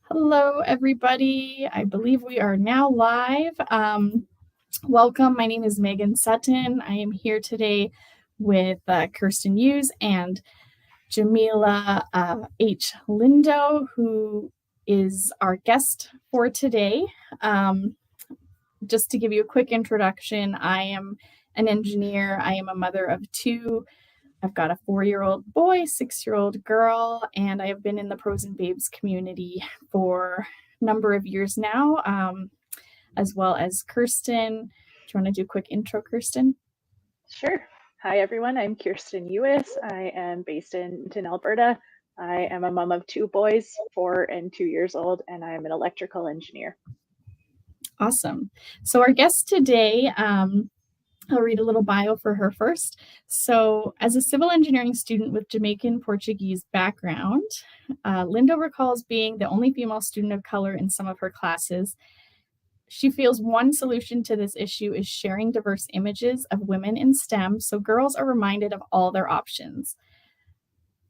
Hello, everybody. I believe we are now live. Welcome. My name is Megan Sutton. I am here today with Kirsten Hughes and Jamila H. Lindo, who is our guest for today. Just to give you a quick introduction, I am an engineer. I am a mother of two. I've got a 4-year-old boy, 6-year-old girl, and I have been in the Pros and Babes community for a number of years now, as well as Kirsten. Do you want to do a quick intro, Kirsten? Sure. Hi, everyone. I'm Kirsten Lewis. I am based in Alberta. I am a mom of two boys, 4 and 2 years old, and I'm an electrical engineer. Awesome. So our guest today, I'll read a little bio for her first. So, as a civil engineering student with Jamaican Portuguese background, Lindo recalls being the only female student of color in some of her classes. She feels one solution to this issue is sharing diverse images of women in STEM so girls are reminded of all their options.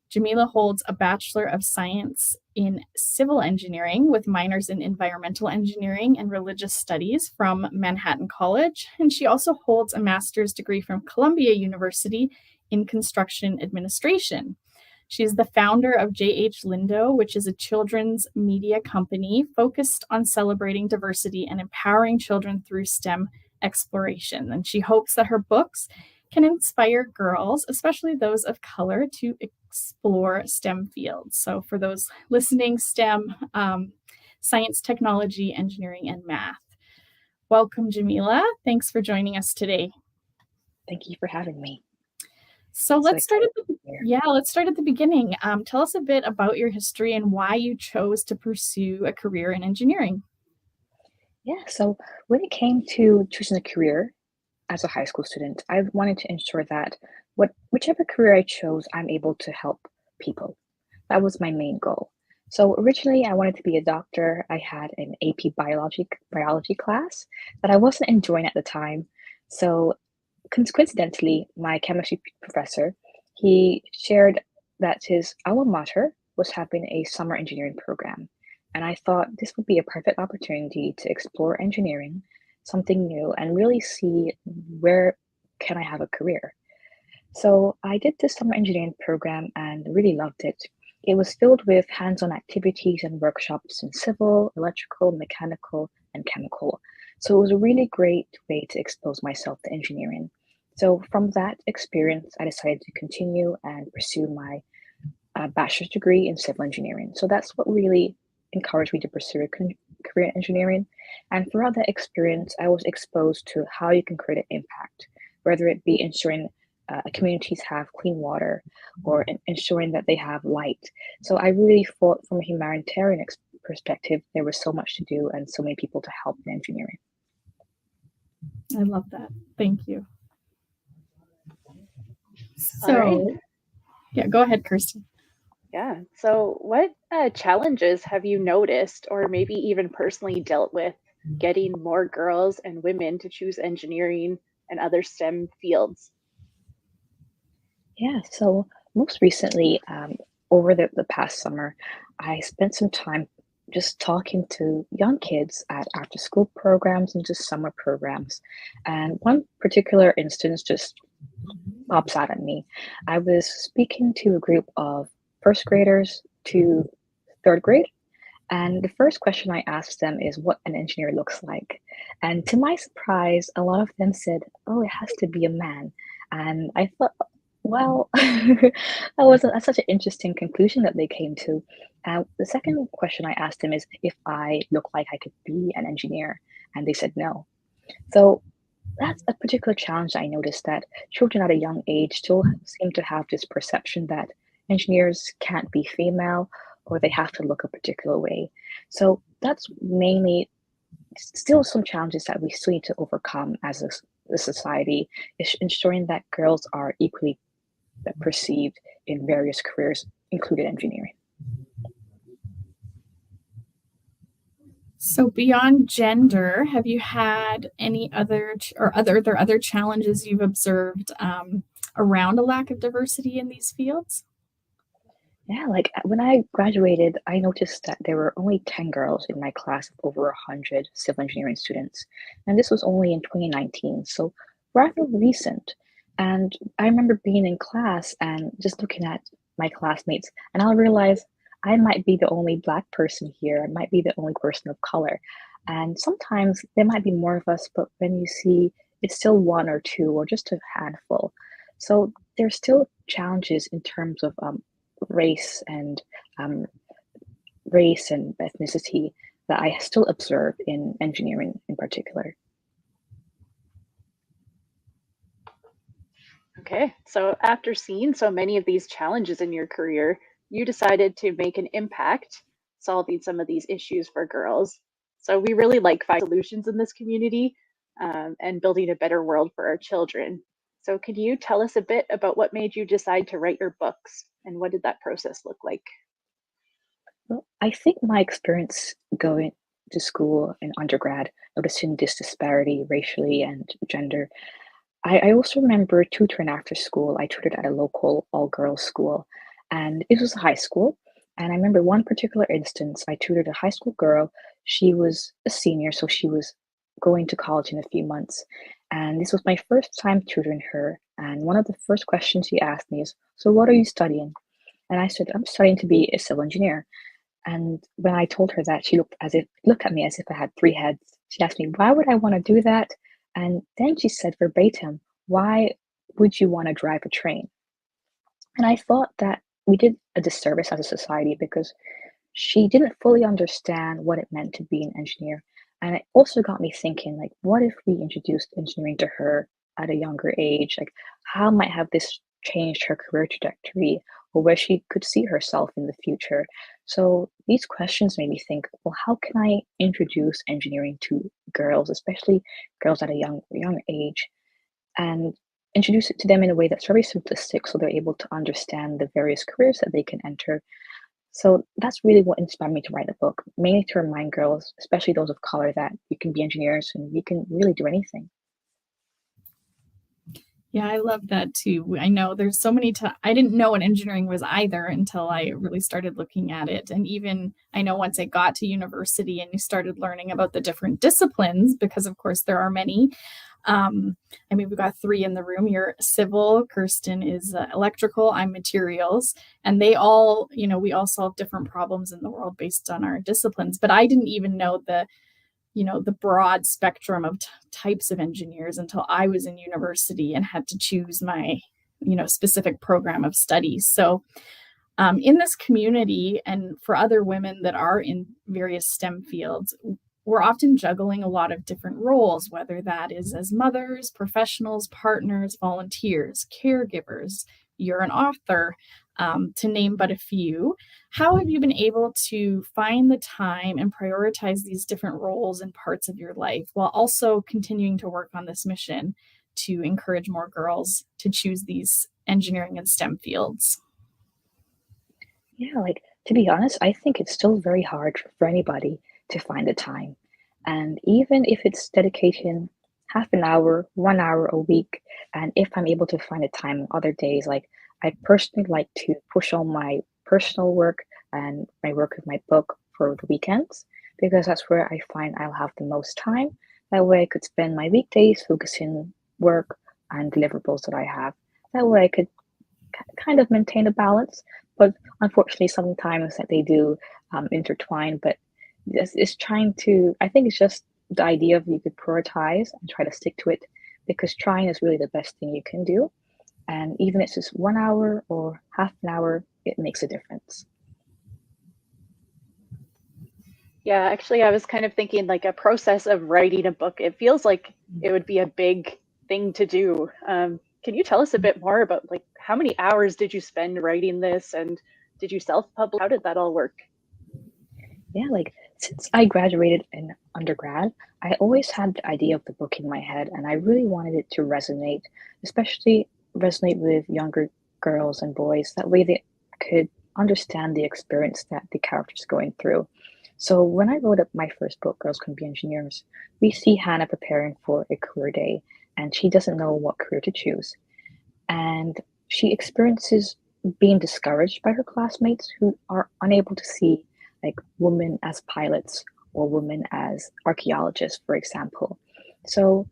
Jamila holds a Bachelor of Science in Civil Engineering with minors in Environmental Engineering and Religious Studies from Manhattan College, and she also holds a master's degree from Columbia University in Construction Administration. She is the founder of J.H. Lindo, which is a children's media company focused on celebrating diversity and empowering children through STEM exploration. And she hopes that her books can inspire girls, especially those of color, to explore STEM fields. So for those listening, STEM, science, technology, engineering, and math. Welcome, Jamila. Thanks for joining us today. Thank you for having me. So let's start at the beginning. Tell us a bit about your history and why you chose to pursue a career in engineering. Yeah, so when it came to choosing a career as a high school student, I wanted to ensure that whichever career I chose, I'm able to help people. That was my main goal. So originally, I wanted to be a doctor. I had an AP biology class that I wasn't enjoying at the time. So coincidentally, my chemistry professor, he shared that his alma mater was having a summer engineering program. And I thought this would be a perfect opportunity to explore engineering, something new, and really see where can I have a career. So I did this summer engineering program and really loved it. It was filled with hands-on activities and workshops in civil, electrical, mechanical, and chemical. So it was a really great way to expose myself to engineering. So from that experience, I decided to continue and pursue my bachelor's degree in civil engineering. So that's what really encouraged me to pursue a career in engineering. And throughout that experience, I was exposed to how you can create an impact, whether it be ensuring communities have clean water or ensuring that they have light. So I really thought from a humanitarian perspective, there was so much to do and so many people to help in engineering. I love that. Thank you. So, right. Yeah, go ahead, Kirsten. Yeah. So what challenges have you noticed or maybe even personally dealt with getting more girls and women to choose engineering and other STEM fields? Yeah, so most recently, over the past summer, I spent some time just talking to young kids at after school programs and just summer programs. And one particular instance just pops out at me. I was speaking to a group of first graders to third grade. And the first question I asked them is what an engineer looks like. And to my surprise, a lot of them said, oh, it has to be a man. And I thought, well, that's such an interesting conclusion that they came to. The second question I asked them is if I look like I could be an engineer. And they said no. So that's a particular challenge I noticed that children at a young age still seem to have this perception that engineers can't be female or they have to look a particular way. So that's mainly still some challenges that we still need to overcome as a society, is ensuring that girls are equally perceived in various careers, including engineering. So beyond gender, have you had any other challenges you've observed around a lack of diversity in these fields? Yeah, like when I graduated, I noticed that there were only 10 girls in my class of over 100 civil engineering students. And this was only in 2019, so rather recent. And I remember being in class and just looking at my classmates, and I'll realize I might be the only Black person here. I might be the only person of color. And sometimes there might be more of us, but when you see it's still one or two or just a handful. So there's still challenges in terms of race and um, race and ethnicity that I still observe in engineering in particular. Okay, so after seeing so many of these challenges in your career, you decided to make an impact solving some of these issues for girls. So we really like finding solutions in this community and building a better world for our children. So can you tell us a bit about what made you decide to write your books and what did that process look like? Well, I think my experience going to school in undergrad, noticing this disparity racially and gender, I also remember tutoring after school. I tutored at a local all-girls school, and it was a high school. And I remember one particular instance, I tutored a high school girl. She was a senior, so she was going to college in a few months. And this was my first time tutoring her. And one of the first questions she asked me is, "So what are you studying?" And I said, "I'm studying to be a civil engineer." And when I told her that, she looked at me as if I had three heads. She asked me, "Why would I want to do that?" And then she said verbatim, "Why would you want to drive a train?" And I thought that we did a disservice as a society because she didn't fully understand what it meant to be an engineer. And it also got me thinking, like, what if we introduced engineering to her at a younger age? Like, how might have this changed her career trajectory or where she could see herself in the future? So these questions made me think, well, how can I introduce engineering to girls, especially girls at a young age, and introduce it to them in a way that's very simplistic so they're able to understand the various careers that they can enter. So that's really what inspired me to write the book, mainly to remind girls, especially those of color, that you can be engineers and you can really do anything. Yeah, I love that too. I know there's so many I didn't know what engineering was either until I really started looking at it. And even I know once I got to university and you started learning about the different disciplines, because of course there are many. I mean, we've got three in the room. You're civil, Kirsten is electrical, I'm materials, and they all, we all solve different problems in the world based on our disciplines. But I didn't even know the broad spectrum of types of engineers until I was in university and had to choose my specific program of studies. So in this community and for other women that are in various STEM fields, we're often juggling a lot of different roles, whether that is as mothers, professionals, partners, volunteers, caregivers, you're an author, to name but a few. How have you been able to find the time and prioritize these different roles and parts of your life while also continuing to work on this mission to encourage more girls to choose these engineering and STEM fields? Yeah, like to be honest, I think it's still very hard for anybody to find the time. And even if it's dedication, half an hour, 1 hour a week, and if I'm able to find the time on other days, like I personally like to push on my personal work and my work with my book for the weekends because that's where I find I'll have the most time. That way I could spend my weekdays focusing work and deliverables that I have. That way I could kind of maintain a balance, but unfortunately, sometimes that they do intertwine. But it's trying to. I think it's just the idea of you could prioritize and try to stick to it, because trying is really the best thing you can do. And even if it's just 1 hour or half an hour, it makes a difference. Yeah, actually, I was kind of thinking like a process of writing a book. It feels like it would be a big thing to do. Can you tell us a bit more about like how many hours did you spend writing this and did you self-publish? How did that all work? Yeah, like since I graduated in undergrad, I always had the idea of the book in my head, and I really wanted it to resonate, especially resonate with younger girls and boys. That way they could understand the experience that the character's going through. So when I wrote up my first book, Girls Can Be Engineers, we see Hannah preparing for a career day, and she doesn't know what career to choose. And she experiences being discouraged by her classmates who are unable to see like women as pilots or women as archaeologists, for example. So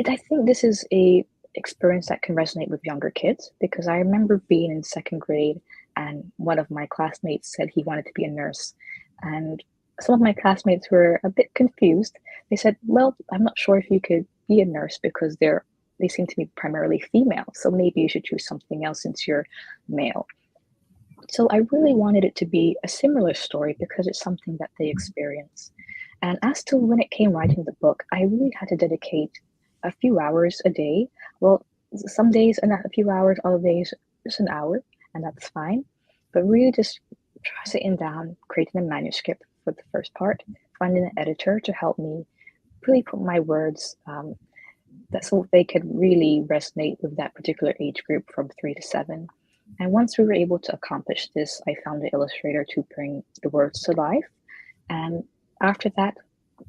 I think this is a experience that can resonate with younger kids because I remember being in second grade and one of my classmates said he wanted to be a nurse. And some of my classmates were a bit confused. They said, well, I'm not sure if you could be a nurse because they seem to be primarily female. So maybe you should choose something else since you're male. So I really wanted it to be a similar story because it's something that they experience. And as to when it came writing the book, I really had to dedicate a few hours a day. Well, some days a few hours, other days just an hour, and that's fine. But really just sitting down, creating a manuscript for the first part, finding an editor to help me really put my words that so they could really resonate with that particular age group from 3 to 7. And once we were able to accomplish this, I found the illustrator to bring the words to life. And after that,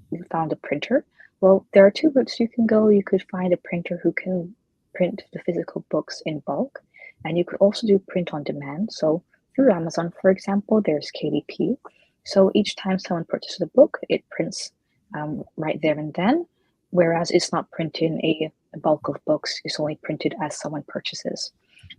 we found a printer. Well, there are two routes you can go. You could find a printer who can print the physical books in bulk, and you could also do print on demand. So through Amazon, for example, there's KDP. So each time someone purchases a book, it prints right there and then, whereas it's not printing a bulk of books, it's only printed as someone purchases.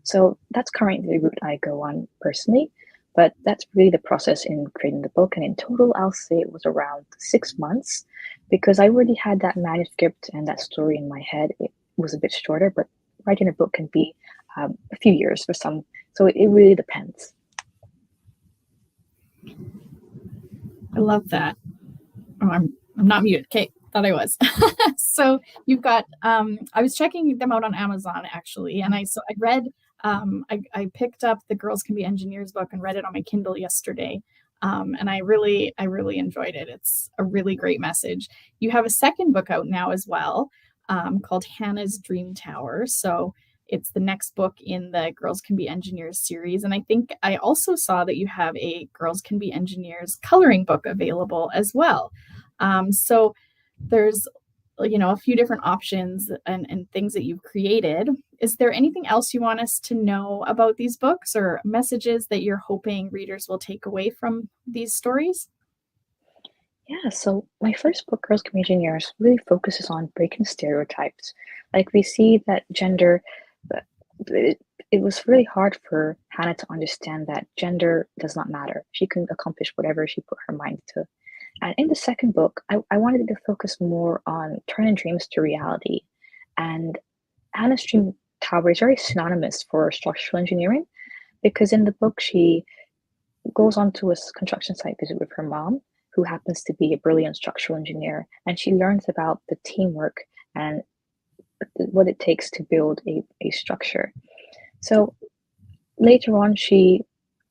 So that's currently the route I go on personally, but that's really the process in creating the book. And in total, I'll say it was around 6 months because I already had that manuscript and that story in my head. It was a bit shorter, but writing a book can be a few years for some. So it really depends. I love that. Oh, I'm not muted. Okay, thought I was. So you've got I was checking them out on Amazon actually, and I read I picked up the Girls Can Be Engineers book and read it on my Kindle yesterday. And I really enjoyed it. It's a really great message. You have a second book out now as well, called Hannah's Dream Tower. So it's the next book in the Girls Can Be Engineers series. And I think I also saw that you have a Girls Can Be Engineers coloring book available as well. So there's a few different options and things that you've created. Is there anything else you want us to know about these books or messages that you're hoping readers will take away from these stories? Yeah, so my first book, Girls Can Be Engineers, really focuses on breaking stereotypes. Like we see that gender, uh, it was really hard for Hannah to understand that gender does not matter. She can accomplish whatever she put her mind to. And in the second book, I wanted to focus more on turning dreams to reality. And Hannah's Dream Tower is very synonymous for structural engineering because in the book, she goes on to a construction site visit with her mom, who happens to be a brilliant structural engineer, and she learns about the teamwork and what it takes to build a structure. So later on, she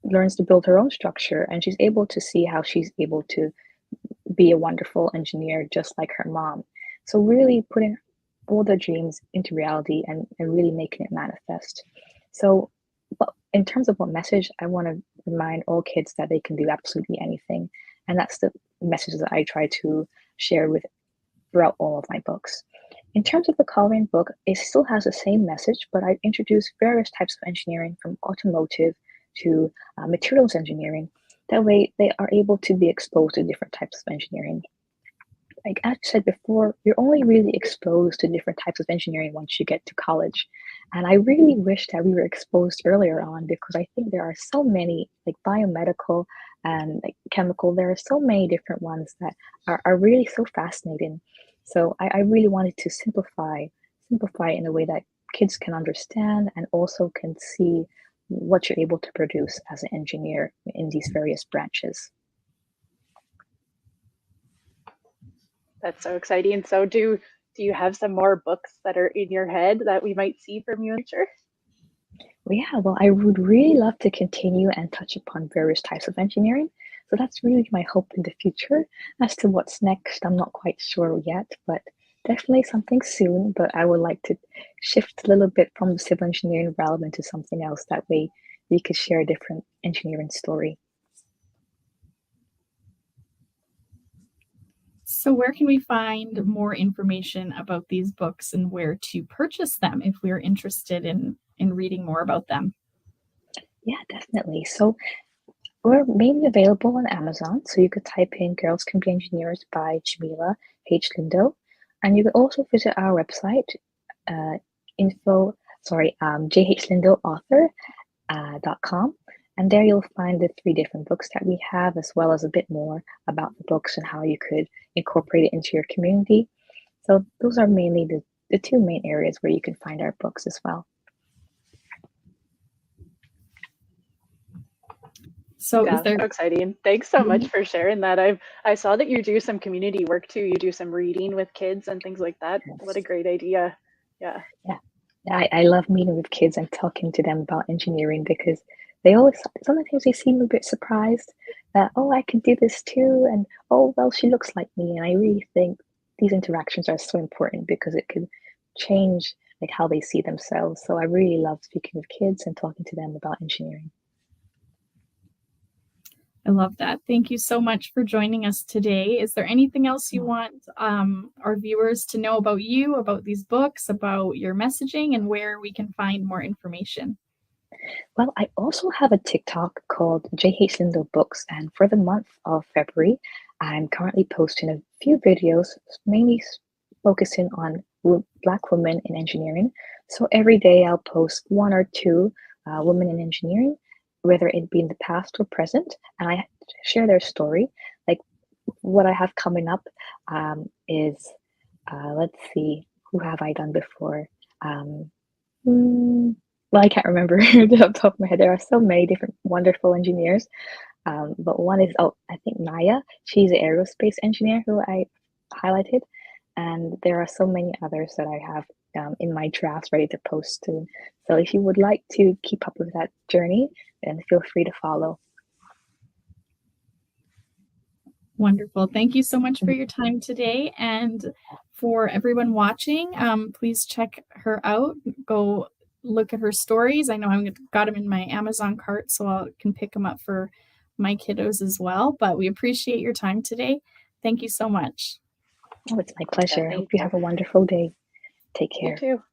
learns to build her own structure, and she's able to see how she's able to be a wonderful engineer just like her mom. So really putting all their dreams into reality and really making it manifest. So but in terms of what message, I want to remind all kids that they can do absolutely anything. And that's the message that I try to share with throughout all of my books. In terms of the coloring book, it still has the same message, but I introduced various types of engineering from automotive to materials engineering. That way, they are able to be exposed to different types of engineering. Like I said before, you're only really exposed to different types of engineering once you get to college. And I really wish that we were exposed earlier on because I think there are so many, like biomedical and like chemical, there are so many different ones that are really so fascinating. So I really wanted to simplify in a way that kids can understand and also can see what you're able to produce as an engineer in these various branches. That's so exciting. So do you have some more books that are in your head that we might see from you in the future? Well, yeah, well, I would really love to continue and touch upon various types of engineering. So that's really my hope in the future. As to what's next, I'm not quite sure yet, but definitely something soon. But I would like to shift a little bit from the civil engineering realm into something else. That way we could share a different engineering story. So where can we find more information about these books and where to purchase them if we're interested in reading more about them? Yeah, definitely. So we're mainly available on Amazon. So you could type in Girls Can Be Engineers by Jamila H. Lindo. And you could also visit our website, uh, jhlindoauthor.com. And there you'll find the 3 different books that we have, as well as a bit more about the books and how you could incorporate it into your community. So those are mainly the 2 main areas where you can find our books as well. So Yeah, so exciting. Thanks so much for sharing that. I saw that you do some community work too. You do some reading with kids and things like that. Yes. What a great idea. Yeah. I love meeting with kids and talking to them about engineering because they always sometimes they seem a bit surprised that, oh, I can do this too, and oh, well, she looks like me. And I really think these interactions are so important because it can change like how they see themselves. So I really love speaking with kids and talking to them about engineering. I love that. Thank you so much for joining us today. Is there anything else you want our viewers to know about you, about these books, about your messaging, and where we can find more information? Well, I also have a TikTok called JH Lindo Books, and for the month of February, I'm currently posting a few videos, mainly focusing on Black women in engineering. So every day I'll post 1 or 2 women in engineering, whether it be in the past or present, and I share their story. Like what I have coming up is, let's see, who have I done before? Well, I can't remember off the top of my head. There are so many different wonderful engineers. But one is, oh, I think Naya. She's an aerospace engineer who I highlighted. And there are so many others that I have in my drafts ready to post soon. So if you would like to keep up with that journey, then feel free to follow. Wonderful. Thank you so much for your time today. And for everyone watching, please check her out. Go look at her stories. I know I've got them in my Amazon cart, so I can pick them up for my kiddos as well. But we appreciate your time today. Thank you so much. Oh, it's my pleasure. I thank hope you you. have a wonderful day. Take care. You too.